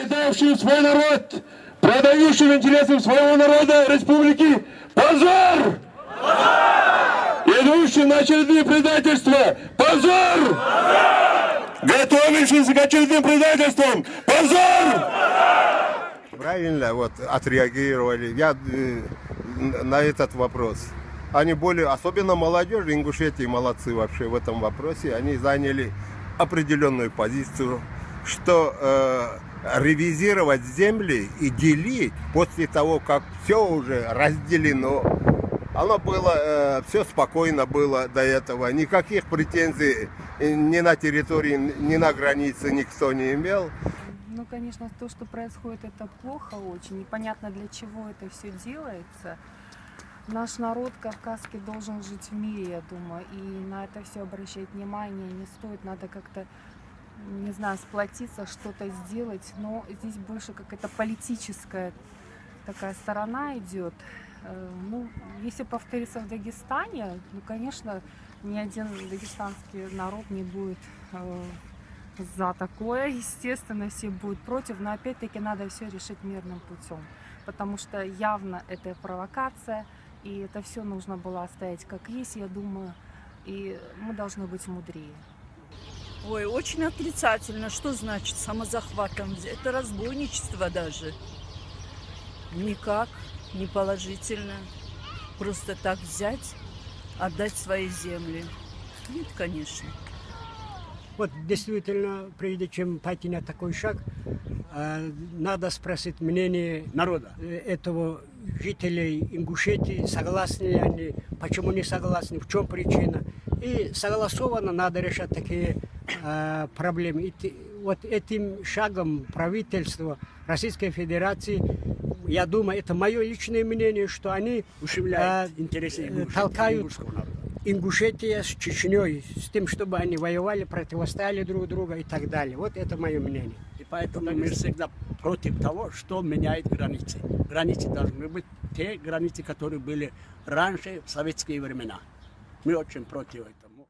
предавшим свой народ, продающим интересам своего народа республики, позор! Идущим на очередные предательства, позор! Готовящимся к очередным предательствам, позор! Правильно вот отреагировали на этот вопрос. Они более, особенно молодежь, Ингушетии молодцы вообще в этом вопросе. Они заняли определенную позицию, что ревизировать земли и делить после того, как все уже разделено. Оно было, все спокойно было до этого. Никаких претензий ни на территории, ни на границе никто не имел. Ну, конечно, то, что происходит, это плохо очень. Непонятно, для чего это все делается. Наш народ кавказский должен жить в мире, я думаю, и на это все обращать внимание не стоит. Надо как-то, не знаю, сплотиться, что-то сделать. Но здесь больше какая-то политическая такая сторона идет. Ну, если повторится в Дагестане, ну, конечно, ни один дагестанский народ не будет за такое, естественно, все будут против, но опять-таки надо все решить мирным путем, потому что явно это провокация, и это все нужно было оставить как есть, я думаю, и мы должны быть мудрее. Ой, очень отрицательно. Что значит самозахватом? Это разбойничество даже. Никак, не положительно. Просто так взять, отдать свои земли. Нет, конечно. Вот действительно, прежде чем пойти на такой шаг, надо спросить мнение народа этого жителей Ингушетии, согласны ли они, почему не согласны, в чем причина. И согласованно надо решать такие проблемы. И вот этим шагом правительства Российской Федерации, я думаю, это мое личное мнение, что они толкают Ингушетия с Чечней, с тем, чтобы они воевали, противостояли друг другу и так далее. Вот это мое мнение. И поэтому мы всегда против того, что меняет границы. Границы должны быть те границы, которые были раньше, в советские времена. Мы очень против этого.